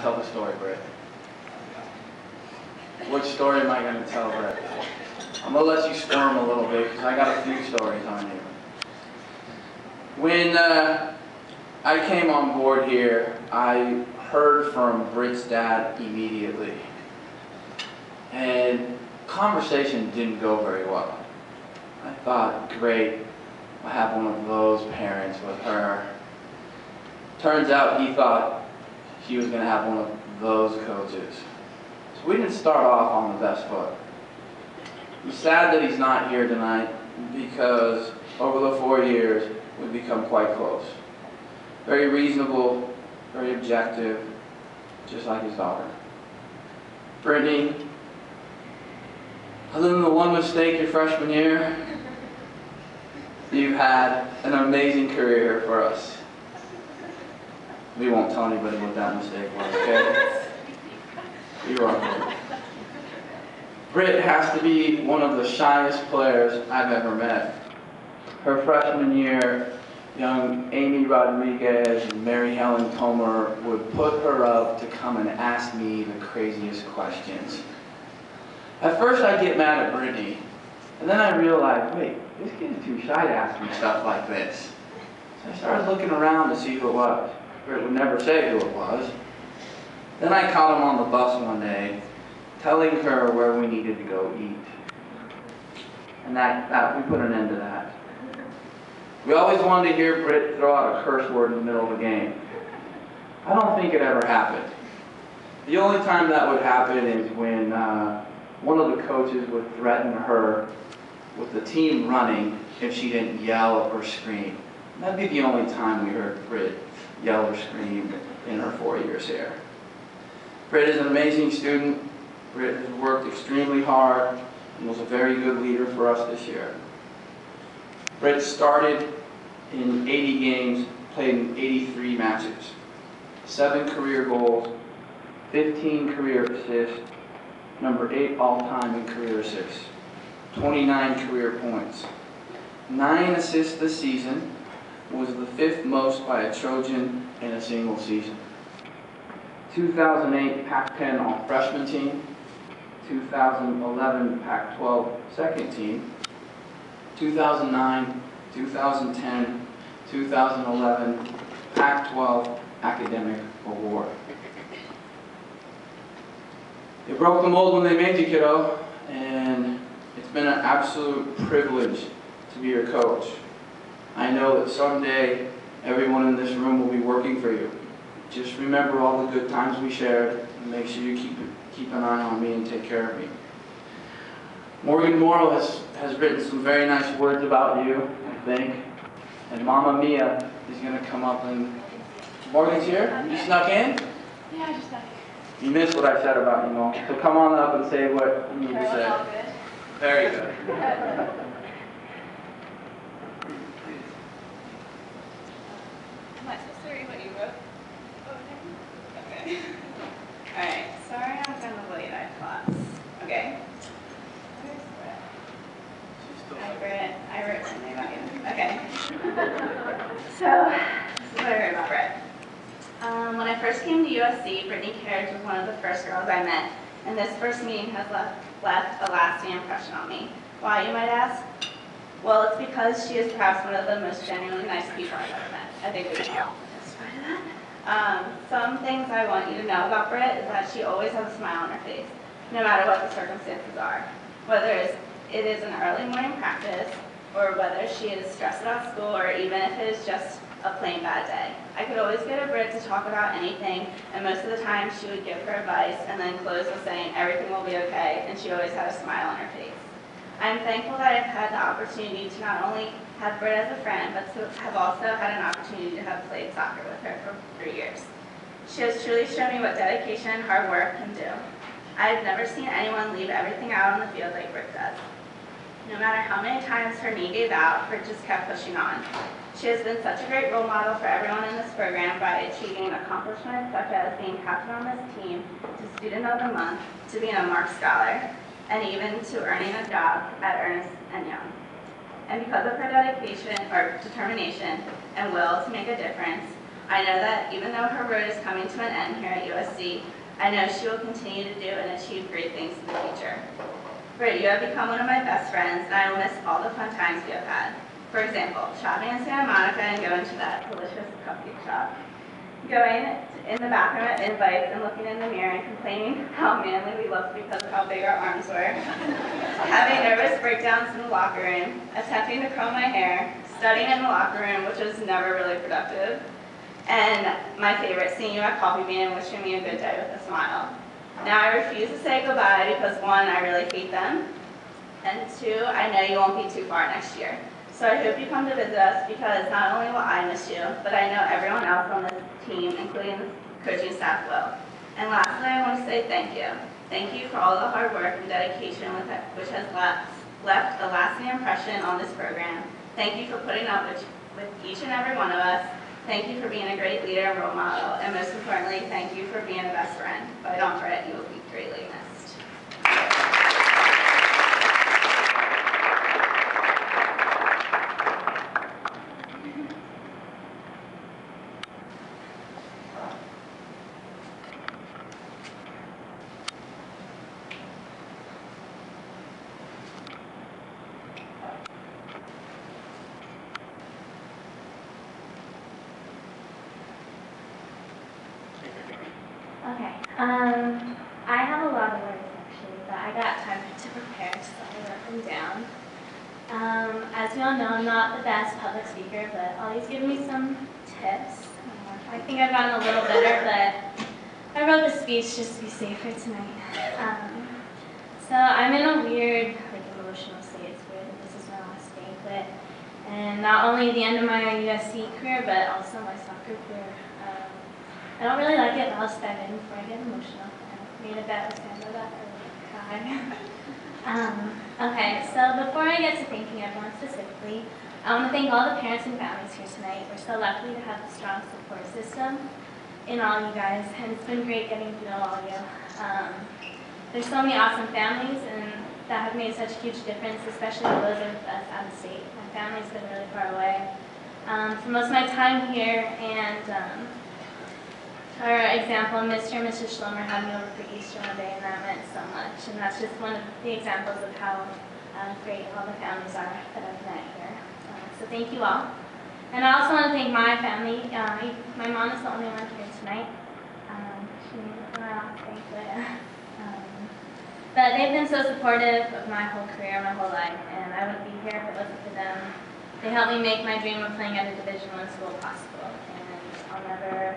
tell the story, Britt. Which story am I going to tell, Britt? I'm going to let you squirm a little bit because I got a few stories on you. When I came on board here, I heard from Britt's dad immediately. And conversation didn't go very well. I thought, great, I have one of those parents with her. Turns out he thought he was going to have one of those coaches. So we didn't start off on the best foot. I'm sad that he's not here tonight because over the 4 years, we've become quite close. Very reasonable, very objective, just like his daughter. Brittany, other than the one mistake your freshman year, you've had an amazing career for us. We won't tell anybody what that mistake was, okay? You're welcome. Britt has to be one of the shyest players I've ever met. Her freshman year, young Amy Rodriguez and Mary Helen Tomer would put her up to come and ask me the craziest questions. At first I'd get mad at Brittany, and then I realized, wait, this kid's too shy to ask me stuff like this. So I started looking around to see who it was. Britt would never say who it was. Then I caught him on the bus one day, telling her where we needed to go eat. And we put an end to that. We always wanted to hear Britt throw out a curse word in the middle of a game. I don't think it ever happened. The only time that would happen is when one of the coaches would threaten her with the team running if she didn't yell or scream. That'd be the only time we heard Britt yell or scream in her 4 years here. Britt is an amazing student. Britt has worked extremely hard and was a very good leader for us this year. Britt started in 80 games, played in 83 matches, 7 career goals, 15 career assists, number 8 all-time in career assists, 29 career points, 9 assists this season, was the 5th most by a Trojan in a single season. 2008 Pac-10 all-freshman team, 2011 Pac-12 second team, 2009, 2010, 2011 Pac-12 Academic Award. They broke the mold when they made you, kiddo, and it's been an absolute privilege to be your coach. I know that someday everyone in this room will be working for you. Just remember all the good times we shared, and make sure you keep an eye on me and take care of me. Morgan Morrow has written some very nice words about you, I think. And Mama Mia is going to come up and... Morgan's here? You snuck in? Yeah, I just snuck in. You missed what I said about you, Mo. So come on up and say what you need to say. All good. Very good. Am I supposed to read what you wrote? Okay. Alright, sorry I'm kind of late, I thought. Okay. Where's Britt? Hi, Britt. I wrote something about you. Okay. So, this is what I wrote about Britt. When I first came to USC, Brittany Carriage was one of the first girls I met, and this first meeting has left a lasting impression on me. Why, you might ask? Well, it's because she is perhaps one of the most genuinely nice people I've ever met. I think we can all testify to that. Some things I want you to know about Britt is that she always has a smile on her face, no matter what the circumstances are. Whether it is an early morning practice, or whether she is stressed about school, or even if it is just a plain bad day. I could always get a Britt to talk about anything, and most of the time she would give her advice and then close with saying everything will be okay, and she always had a smile on her face. I'm thankful that I've had the opportunity to not only have Britt as a friend, but to have also had an opportunity to have played soccer with her for 3 years. She has truly shown me what dedication and hard work can do. I have never seen anyone leave everything out on the field like Britt does. No matter how many times her knee gave out, Britt just kept pushing on. She has been such a great role model for everyone in this program by achieving accomplishments such as being captain on this team, to Student of the Month, to being a Mark Scholar, and even to earning a job at Ernst & Young. And because of her dedication or determination and will to make a difference, I know that even though her road is coming to an end here at USC, I know she will continue to do and achieve great things in the future. Britt, you have become one of my best friends, and I will miss all the fun times we have had. For example, shopping in Santa Monica and going to that delicious cupcake shop. Going in the bathroom at Invites and looking in the mirror and complaining how manly we looked because of how big our arms were. Having nervous breakdowns in the locker room, attempting to comb my hair, studying in the locker room, which was never really productive. And my favorite, seeing you at Coffee Bean and wishing me a good day with a smile. Now I refuse to say goodbye because 1, I really hate them, and 2, I know you won't be too far next year. So I hope you come to visit us because not only will I miss you, but I know everyone else on this team, including the coaching staff, will. And lastly, I want to say thank you. Thank you for all the hard work and dedication which has left a lasting impression on this program. Thank you for putting up with each and every one of us. Thank you for being a great leader and role model. And most importantly, thank you for being a best friend. By Dawn Britt, you will be greatly missed. Okay, I have a lot of words actually, but I got time to prepare, so I wrote them down. As you all know, I'm not the best public speaker, but Ollie's given me some tips. I think I've gotten a little better, but I wrote the speech just to be safer tonight. So I'm in a weird, emotional state. It's weird that this is my last banquet, and not only the end of my USC career, but also my soccer career. I don't really like it, but I'll step in before I get emotional. I made a bet with Sandra that I would cry. Okay, so before I get to thanking everyone specifically, I want to thank all the parents and families here tonight. We're so lucky to have a strong support system in all you guys, and it's been great getting to know all of you. There's so many awesome families, and that have made such a huge difference, especially those of us out of state. My family's been really far away for most of my time here, and for example, Mr. and Mrs. Schlomer had me over for Easter one day, and that meant so much. And that's just one of the examples of how great all the families are that I've met here. So thank you all. And I also want to thank my family. My mom is the only one here tonight. She made it my last banquet. But they've been so supportive of my whole career, my whole life, and I wouldn't be here if it wasn't for them. They helped me make my dream of playing at a Division I school possible, and I'll never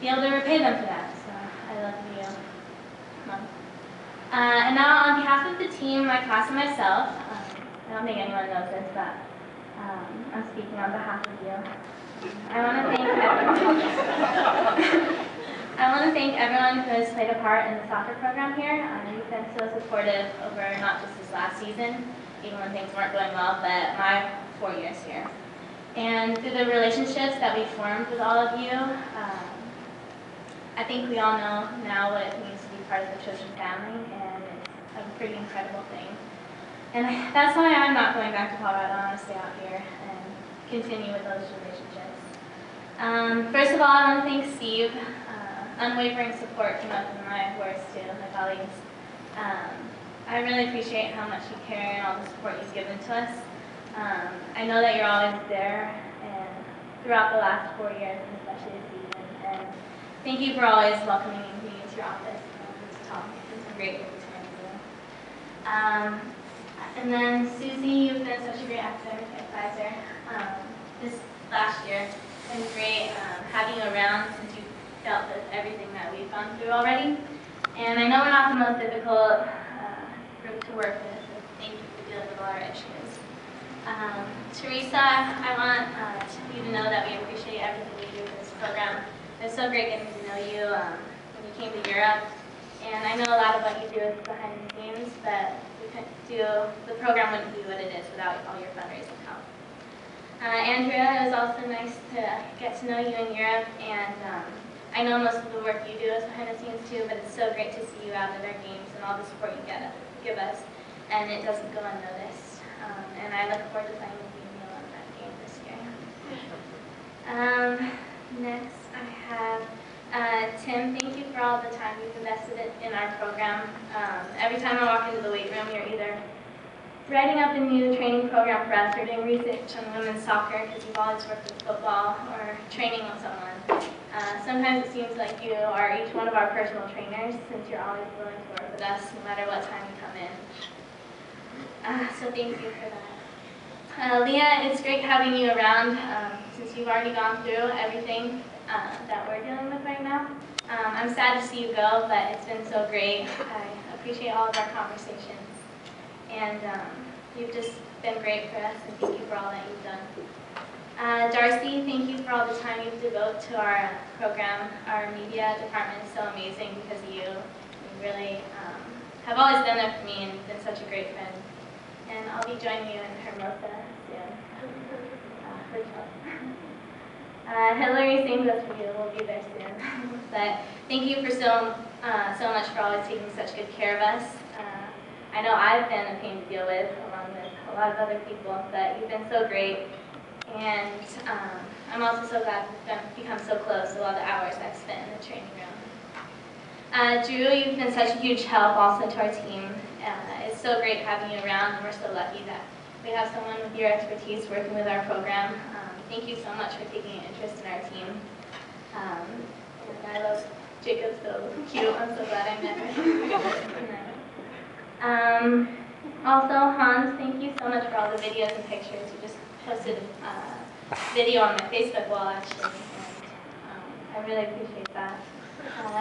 be able to repay them for that, so I love you, Mom. And now on behalf of the team, my class, and myself, I don't think anyone knows this, but I'm speaking on behalf of you. I want to thank everyone who has played a part in the soccer program here. You've been so supportive over not just this last season, even when things weren't going well, but my 4 years here. And through the relationships that we formed with all of you, I think we all know now what it means to be part of the Trojan family, and it's a pretty incredible thing. And that's why I'm not going back to Colorado. I want to stay out here and continue with those relationships. First of all, I want to thank Steve. Unwavering support came up in my words too, my colleagues. I really appreciate how much you care and all the support you've given to us. I know that you're always there, and throughout the last 4 years, and especially this season. And thank you for always welcoming me into your office to talk. It's been great getting to know you. And then Susie, you've been such a great academic advisor this last year. It's been great having you around since you've dealt with everything that we've gone through already. And I know we're not the most difficult group to work with, so thank you for dealing with all our issues. Teresa, I want you to know that we appreciate everything you do for this program. It was so great getting to know you when you came to Europe. And I know a lot of what you do is behind the scenes, but the program wouldn't be what it is without all your fundraising help. Andrea, it was also nice to get to know you in Europe, and I know most of the work you do is behind the scenes too, but it's so great to see you out at our games and all the support you give us, and it doesn't go unnoticed. And I look forward to playing with you in that game this year. Next, I have Tim. Thank you for all the time you've invested in our program. Every time I walk into the weight room, you're either writing up a new training program for us or doing research on women's soccer because you've always worked with football or training with someone. Sometimes it seems like you are each one of our personal trainers since you're always willing to work with us no matter what time you come in. So thank you for that. Leah, it's great having you around since you've already gone through everything that we're dealing with right now. I'm sad to see you go, but it's been so great. I appreciate all of our conversations. And you've just been great for us, and thank you for all that you've done. Darcy, thank you for all the time you devote to our program. Our media department is so amazing because of you. You really have always been there for me and been such a great friend. And I'll be joining you in Hermosa soon. Hillary, same goes for you. We'll be there soon. But thank you for so much for always taking such good care of us. I know I've been a pain to deal with, along with a lot of other people, but you've been so great. And I'm also so glad we've become so close with all the hours I've spent in the training room. Drew, you've been such a huge help also to our team. It's so great having you around, and we're so lucky that we have someone with your expertise working with our program. Thank you so much for taking an interest in our team. And I love Jacob, so cute. I'm so glad I met him. Also, Hans, thank you so much for all the videos and pictures. You just posted a video on my Facebook wall, actually, and I really appreciate that.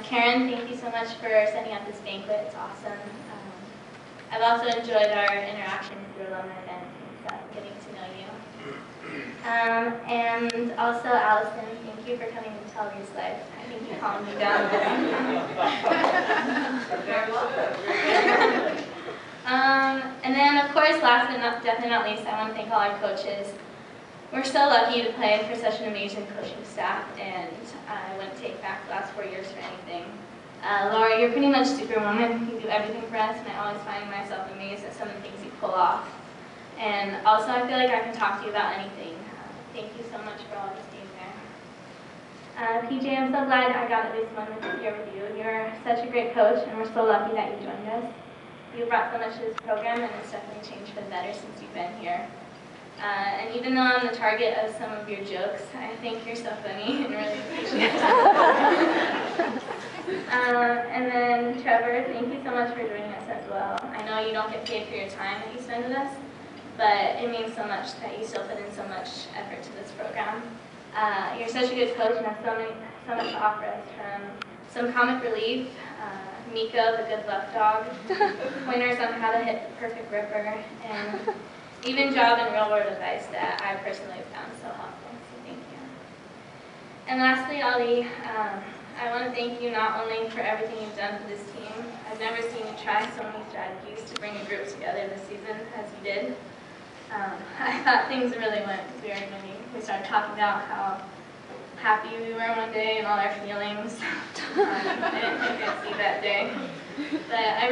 Karen, thank you so much for setting up this banquet. It's awesome. I've also enjoyed our interaction through alumni events and stuff, getting to know you. And also, Allison, thank you for coming to tell your life. I think you calmed me down. Very welcome. And then, of course, last but definitely not least, I want to thank all our coaches. We're so lucky to play for such an amazing coaching staff, and I wouldn't take back the last 4 years for anything. Laura, you're pretty much superwoman. You do everything for us, and I always find myself amazed at some of the things you pull off. And also, I feel like I can talk to you about anything. Thank you so much for always being there. PJ, I'm so glad I got at least 1 year with you. You're such a great coach, and we're so lucky that you joined us. You brought so much to this program, and it's definitely changed for the better since you've been here. And even though I'm the target of some of your jokes, I think you're so funny and really appreciate it. And then Trevor, thank you so much for joining us as well. I know you don't get paid for your time that you spend with us, but it means so much that you still put in so much effort to this program. You're such a good coach and have so much to offer us, from some comic relief, Miko, the good luck dog, pointers on how to hit the perfect ripper, and even job and real world advice that I personally found so helpful, so thank you. And lastly, Ali, I want to thank you not only for everything you've done for this team. I've never seen you try so many strategies to bring a group together this season as you did. I thought things really went weird when we started talking about how happy we were one day and all our feelings. I didn't think I'd see that day. But I